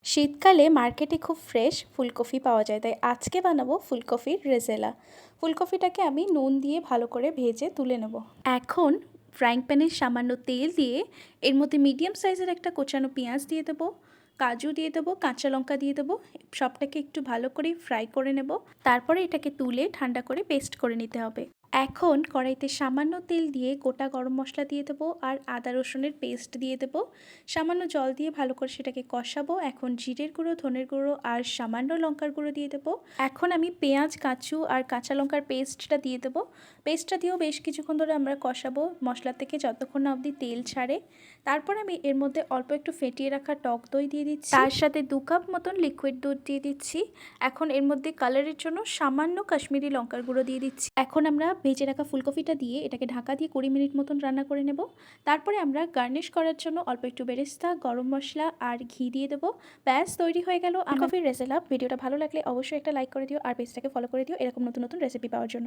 শীতকালে মার্কেটে খুব ফ্রেশ ফুলকপি পাওয়া যায়, তাই আজকে বানাবো ফুলকপির রেজালা। ফুলকপিটাকে আমি নুন দিয়ে ভালো করে ভেজে তুলে নেব। এখন ফ্রাইং প্যানে সামান্য তেল দিয়ে এর মধ্যে মিডিয়াম সাইজের একটা কোচানো পেঁয়াজ দিয়ে দেবো, কাজু দিয়ে দেবো, কাঁচা লঙ্কা দিয়ে দেবো। সবটাকে একটু ভালো করে ফ্রাই করে নেব। তারপরে এটাকে তুলে ঠান্ডা করে পেস্ট করে নিতে হবে। এখন কড়াইতে সামান্য তেল দিয়ে গোটা গরম মশলা দিয়ে দেবো আর আদা রসুনের পেস্ট দিয়ে দেবো। সামান্য জল দিয়ে ভালো করে সেটাকে কষাবো। এখন জিরের গুঁড়ো, ধনের গুঁড়ো আর সামান্য লঙ্কার গুঁড়ো দিয়ে দেবো। এখন আমি পেঁয়াজ, কাঁচু আর কাঁচা লঙ্কার পেস্টটা দিয়ে দেবো। পেস্টটা দিয়েও বেশ কিছুক্ষণ ধরে আমরা কষাবো মশলা থেকে যতক্ষণ না অবধি তেল ছাড়ে। তারপর আমি এর মধ্যে অল্প একটু ফেটিয়ে রাখা টক দই দিয়ে দিচ্ছি, তার সাথে 2 কাপ মতন লিকুইড দুধ দিয়ে দিচ্ছি। এখন এর মধ্যে কালারের জন্য সামান্য কাশ্মীরি লঙ্কার গুঁড়ো দিয়ে দিচ্ছি। এখন আমরা ভেজে রাখা ফুলকপিটা দিয়ে এটাকে ঢাকা দিয়ে 20 মিনিট মতন রান্না করে নেব। তারপরে আমরা গার্নিশ করার জন্য অল্প একটু বেরেস্তা, গরম মশলা আর ঘি দিয়ে দেবো। ব্যাস তৈরি হয়ে গেল ফুলকপির রেজালা। ভিডিওটা ভালো লাগলে অবশ্যই একটা লাইক করে দিও আর পেজটাকে ফলো করে দিও এরকম নতুন নতুন রেসিপি পাওয়ার জন্য।